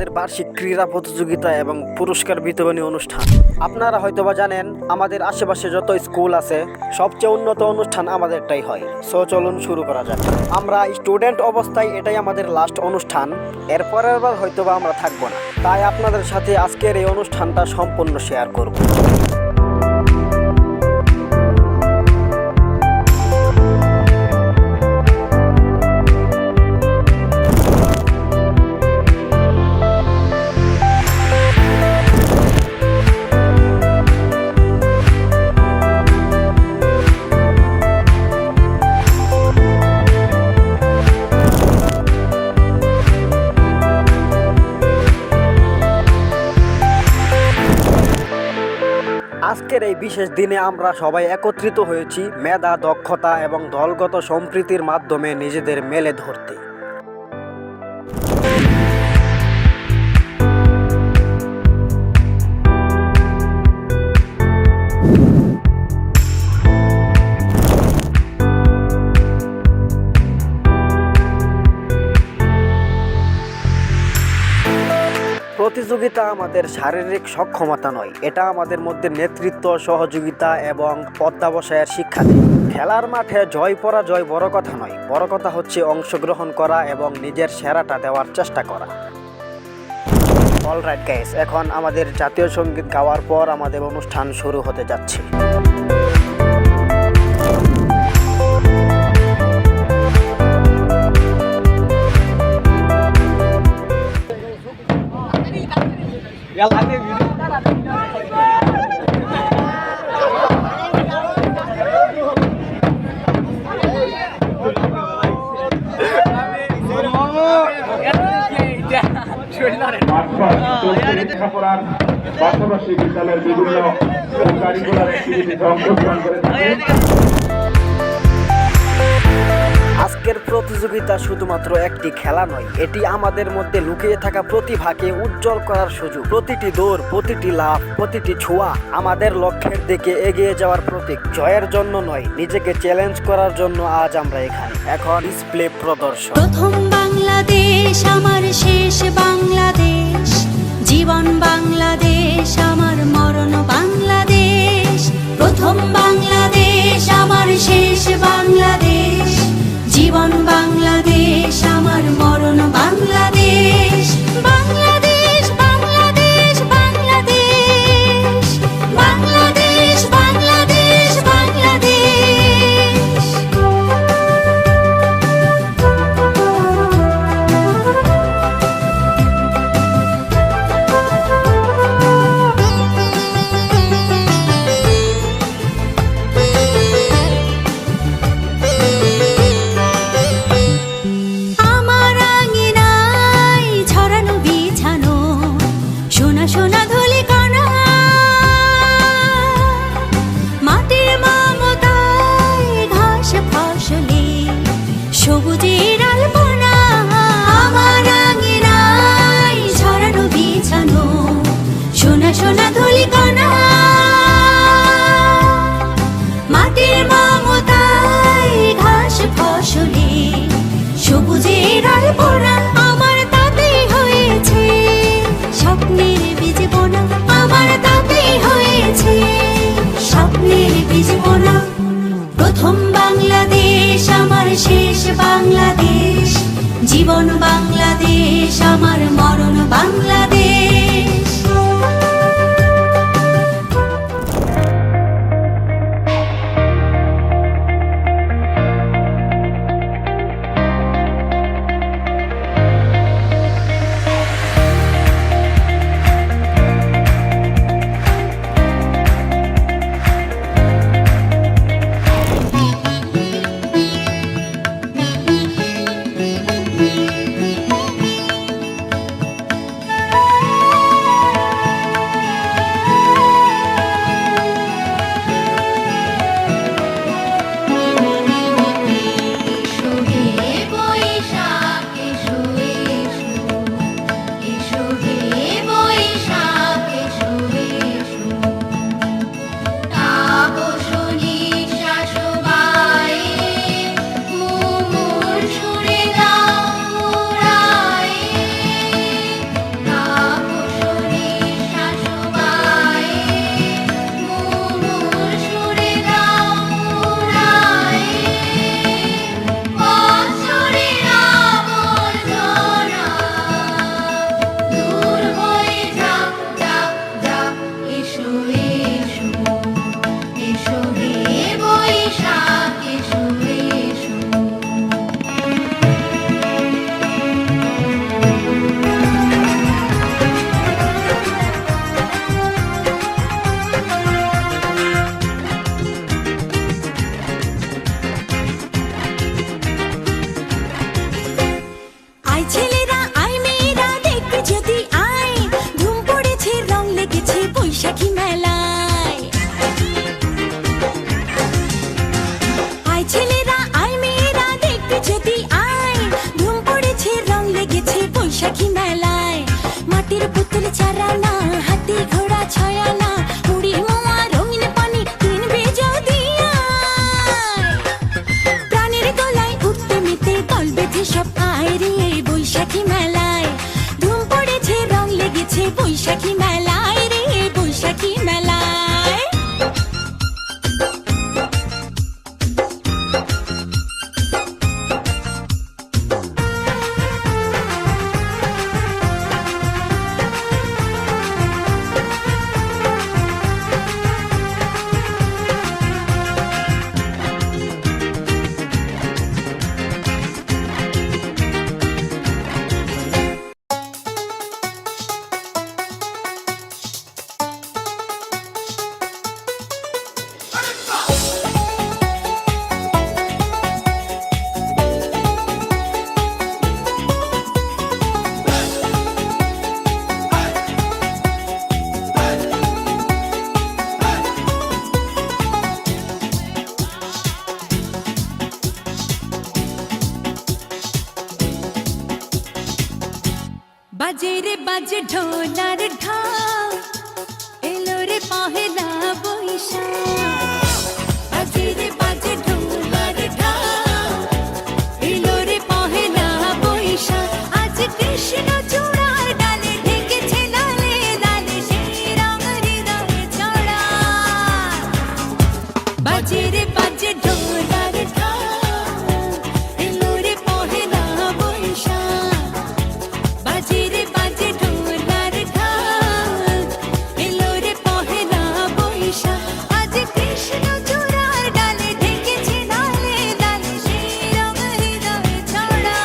আমাদের বার্ষিক ক্রীড়া প্রতিযোগিতা এবং পুরস্কার বিতরণী অনুষ্ঠান। আপনারা হয়তোবা জানেন আমাদের আশেপাশে যত স্কুল আছে সবচেয়ে উন্নত অনুষ্ঠান আমাদেরটাই হয়। সো চলুন শুরু করা যাক। আমরা স্টুডেন্ট অবস্থায় এটাই আমাদের লাস্ট অনুষ্ঠান, এরপরের বার হয়তোবা আমরা থাকবো না। তাই আপনাদের সাথে আজকের এই অনুষ্ঠানটা সম্পূর্ণ শেয়ার করব। আজকের এই বিশেষ দিনে আমরা সবাই একত্রিত হয়েছি মেধা, দক্ষতা এবং দলগত সম্প্রীতির মাধ্যমে নিজেদের মেলে ধরতে। প্রতিযোগিতা আমাদের শারীরিক সক্ষমতা নয়, এটা আমাদের মধ্যে নেতৃত্ব, সহযোগিতা এবং অধ্যবসায়ের শিক্ষা দেয়। খেলার মাঠে জয় পরাজয় বড় কথা নয়, বড় কথা হচ্ছে অংশগ্রহণ করা এবং নিজের সেরাটা দেওয়ার চেষ্টা করা। অলরাইট গাইস, এখন আমাদের জাতীয় সঙ্গীত গাওয়ার পর আমাদের অনুষ্ঠান শুরু হতে যাচ্ছে। পাশাপাশি বিদ্যালয়ের বিভিন্ন কারিকুলার অ্যাক্টিভিটিতে অংশগ্রহণ করে। আজকের প্রতিযোগিতা শুধুমাত্র একটি খেলা নয়, এটি আমাদের মধ্যে লুকিয়ে থাকা প্রতিভাকে উজ্জ্বল করার সুযোগ। প্রতিটি দৌড়, প্রতিটি লাফ, প্রতিটি ছোঁয়া আমাদের লক্ষ্যের দিকে এগিয়ে যাওয়ার প্রতীক। জয়ের জন্য নয়, নিজেকে চ্যালেঞ্জ করার জন্য আজ আমরা এখানে। এখন ডিসপ্লে প্রদর্শন। প্রথম বাংলাদেশ আমার শেষ বাংলাদেশ, জীবন বাংলাদেশ আমার মরণ বাংলাদেশ। প্রথম বাংলাদেশ আমার শেষ বাংলাদেশ, জীবন বাংলাদেশ আমার মরণ বাংলাদেশ। বাংলাদেশ বাংলাদেশ বাংলাদেশ, বাংলাদেশ বাংলাদেশ বাংলাদেশ। চুল চারানা হাতি ঘোড়া ছয়ানা মুড়ি মোয়া রঙিন পানি কিনবে যদি প্রাণের গলায় উঠতে মেতে দল বেঁধে সব আয় রে বৈশাখী মেলায় ধুম পড়েছে রং লেগেছে বৈশাখী মেলায় রে বৈশাখী মেলায় বাজে রে বাজে ঢোলার ঢাক এলো রে পহেলা বৈশাখ বাজে রে বাজে ঢোলার ঢাক এলো রে পহেলা বৈশাখ আজ কৃষ্ণ চূড়ার ডালে ঢেকেছে লালে লালে সেই রং হৃদয়ে ছড়া বাজে রে বাজে ঢোলার ঢাক এলো রে পহেলা বৈশাখ বাজে রে বাজে ঢোলার ঢাক এলো রে পহেলা বৈশাখ আজ কৃষ্ণ চূড়ার ডালে ঢেকেছে লালে লালে সেই রং হৃদয়ে ছড়া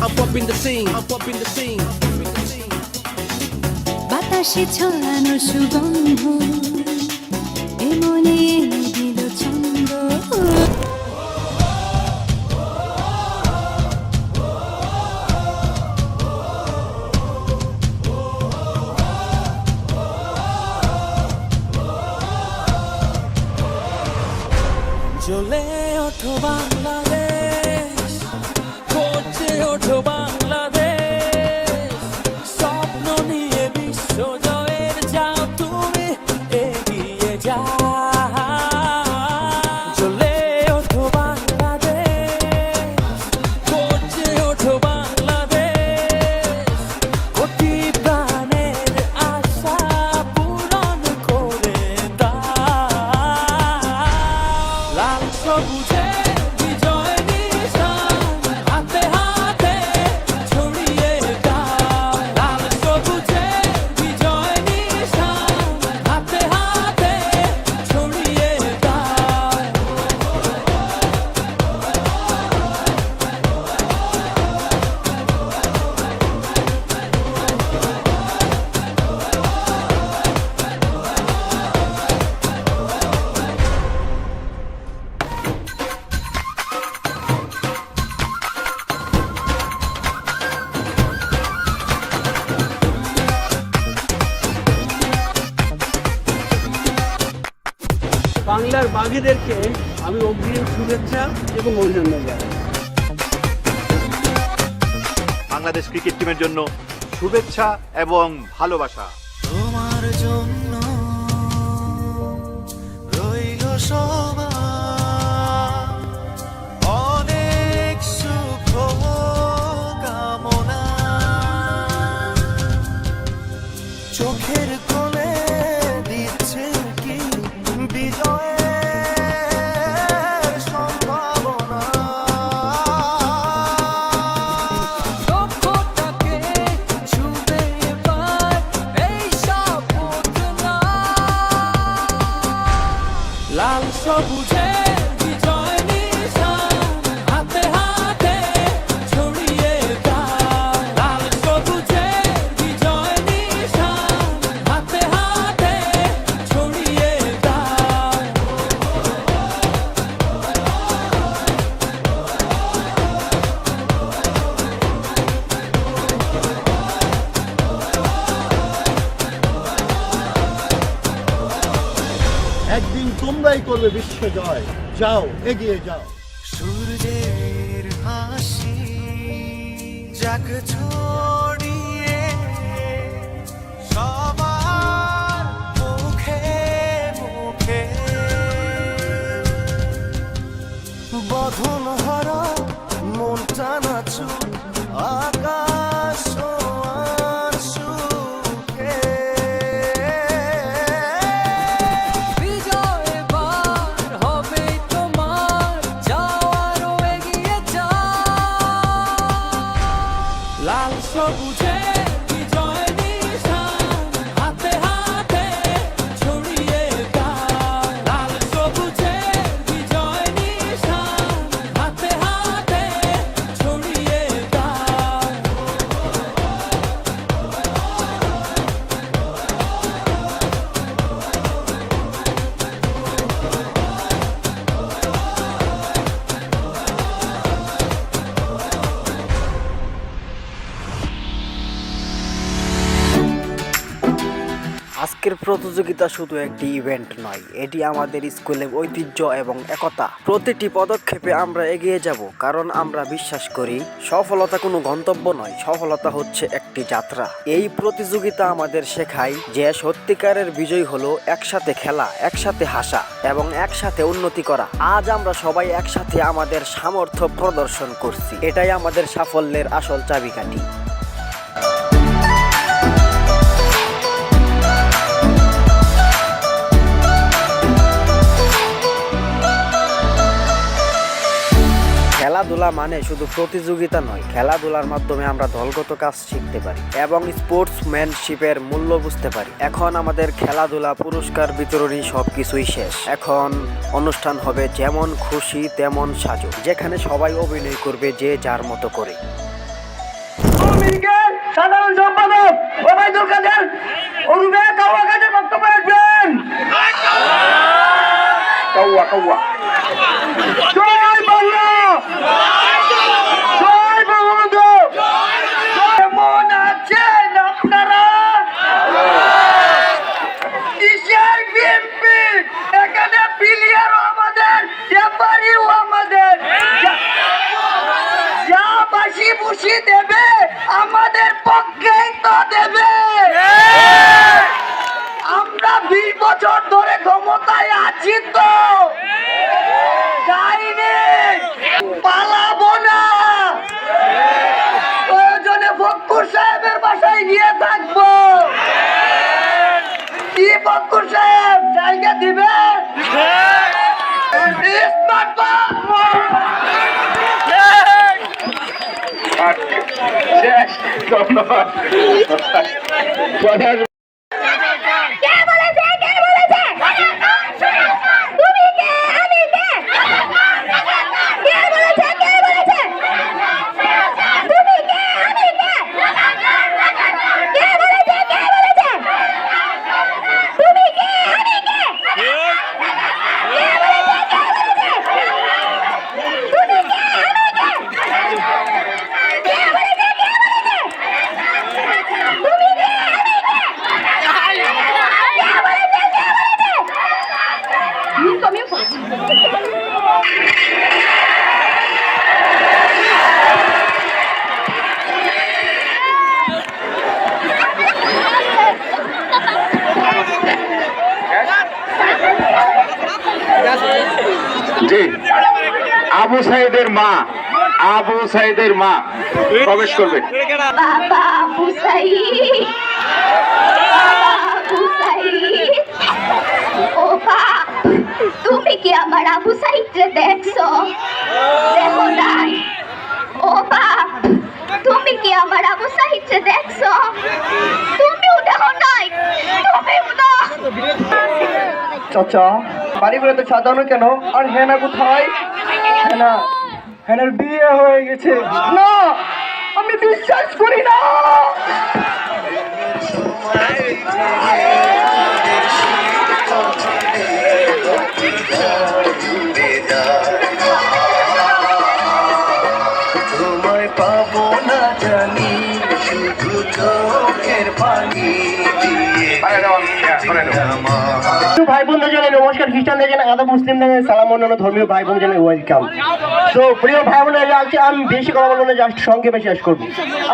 I'm bumping the scene. I'm bumping the scene. বাতাসে ছড়ানো সুগন্ধ এ মনে এনে দিল ছন্দ জ্বলে ওঠো বাংলাদেশ, করছে ওঠো বাংলাদেশ, স্বপ্ন নিয়ে বিশ্ব জয়ের যাও তুমি এগিয়ে যাও। জ্বলে ওঠো বাংলাদেশ, করছে ওঠো বাংলাদেশ, কোটি প্রাণের আশা পূরণ করে দাও। লাল সবুজে বিজয় নিশান হাতে হাতে ছড়িয়ে দাও। লাল সবুজে বিজয় নিশান হাতে হাতে ছড়িয়ে দাও। বাংলার বাঘেদেরকে আমি অগ্রিম শুভেচ্ছা এবং অভিনন্দন জানাই। বাংলাদেশ ক্রিকেট টিমের জন্য শুভেচ্ছা এবং ভালোবাসা। তোমার জন্য রইল সবার অনেক সুখ কামনা। চোখের কোলে দিচ্ছে কি বিজয়ের সম্ভাবনা। লক্ষ্যটাকে ছুঁবে এবার এই সাপোর্ট না। লাল সবুজ তোমরাই করবে বিশ্ব জয়। যাও, এগিয়ে যাও। সূর্যের হাসি যাক ছড়িয়ে সবার মুখে মুখে বধন হারা মনটা নাচু আকাশ আর সুখে বিজয় বার হবে তোমার যাও আরো এগিয়ে যাও লাল সবুজে বিজয় নিশান হাতে হাতে ছড়িয়ে দাও লাল সবুজে বিজয় নিশান হাতে হাতে ছড়িয়ে দাও আজকের প্রতিযোগিতা শুধু একটি ইভেন্ট নয়, এটি আমাদের স্কুলের ঐতিহ্য এবং একতা। প্রতিটি পদক্ষেপে আমরা এগিয়ে যাব, কারণ আমরা বিশ্বাস করি সফলতা কোনো গন্তব্য নয়, সফলতা হচ্ছে একটি যাত্রা। এই প্রতিযোগিতা আমাদের শেখায় যে সত্যিকারের বিজয় হলো একসাথে খেলা, একসাথে হাসা এবং একসাথে উন্নতি করা। আজ আমরা সবাই একসাথে আমাদের সামর্থ্য প্রদর্শন করছি, এটাই আমাদের সাফল্যের আসল চাবিকাঠি। খেলাধুলা মানে শুধু প্রতিযোগিতা নয়, খেলাধুলার মাধ্যমে আমরা দলগত কাজ শিখতে পারি এবং স্পোর্টসম্যানশিপের মূল্য বুঝতে পারি। এখন আমাদের খেলাধুলা, পুরস্কার বিতরণী সবকিছুই শেষ। এখন অনুষ্ঠান হবে যেমন খুশি তেমন সাজো, যেখানে সবাই অভিনয় করবে যে যার মতো করে। সাধারণ সম্পাদক ওবায়দুল কাদের অনুবে কাওয়া কাজে বক্তব্য রাখবেন। কাউয়া কাউয়া জয় বাংলা, জয় বঙ্গবন্ধু। কেমন আছেন আপনারা? কিসের বিএনপি? এখানে প্লেয়ারও আমাদের, রেফারিও আমাদের। যা বাসি বুসি দেবে আমাদের পক্ষেই তো দেবে। আমরা 20 বছর ধরে ক্ষমতায় আছি তো, যাইনি, পালাবো না। প্রয়োজনে ফক্কুর সাহেবের বাসায় গিয়ে থাকবো। কি ফক্কুর সাহেব জায়গা দিবে? শেষ। ধন্যবাদ। কথা জি, আবু সাইদের মা, আবু সাইদের মা প্রবেশ করবে। বাবা আবু সাইদ, বাবা আবু সাইদ, ও বাপ, তুমি কি আমার আবু সাইদকে দেখছো? দেখো নাই? ও বাপ, তুমি কি আমার আবু সাইদকে দেখছো? তুমিও দেখো নাই? তুমিও না? চাচা, বাড়িগুলো তো সাজানো কেন? আর হেনা কোথায়? হেনা, হেনার বিয়ে হয়ে গেছে। না, আমি বিশ্বাস করি না। তোমায় পাবো না জানি, শুধু চোখের পানি দিয়ে ভাই বোনদের জন্য নমস্কার। খ্রিস্টানদের জন্য আদব, মুসলিমদের সালাম, অন্যান্য ধর্মীয় ভাই বোন জানাই ওয়েলকাম। তো প্রিয় ভাই বোনেরা, আজকে আমি বেশি কথা বলবো না, জাস্ট সংক্ষেপে শেষ করবো।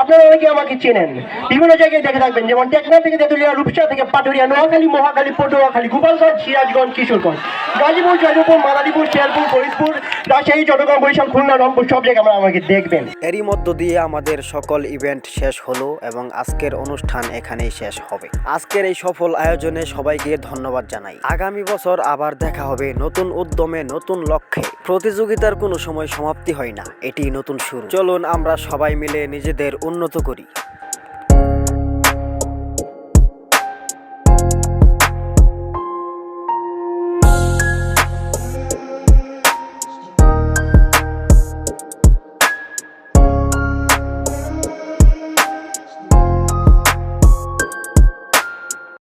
আপনারা অনেকে আমাকে চেনেন, বিভিন্ন জায়গায় দেখে থাকবেন, যেমন টেকনা থেকে তেঁতুলিয়া, রূপসা থেকে পাটুরিয়া, নোয়াখালী, মহাখালী, পটুয়াখালী, গোপালগঞ্জ, সিরাজগঞ্জ, কিশোরগঞ্জ, গাজীপুর, জয়দেবপুর, মাদারীপুর, শেরপুর, ফরিদপুর, রাজশাহী, চট্টগ্রাম, বরিশাল, খুলনা, রংপুর, সব জায়গায় আমরা আমাকে দেখবেন। এরই মধ্য দিয়ে আমাদের সকল ইভেন্ট শেষ হলো এবং আজকের অনুষ্ঠান এখানেই শেষ হবে। আজকের এই সফল আয়োজনে সবাইকে ধন্যবাদ জানাই। আগামী বছর আবার দেখা হবে নতুন উদ্যমে, নতুন লক্ষ্যে। প্রতিযোগিতার কোনো সময় সমাপ্তি হয় না, এটি নতুন শুরু। চলুন আমরা সবাই মিলে নিজেদের উন্নত করি।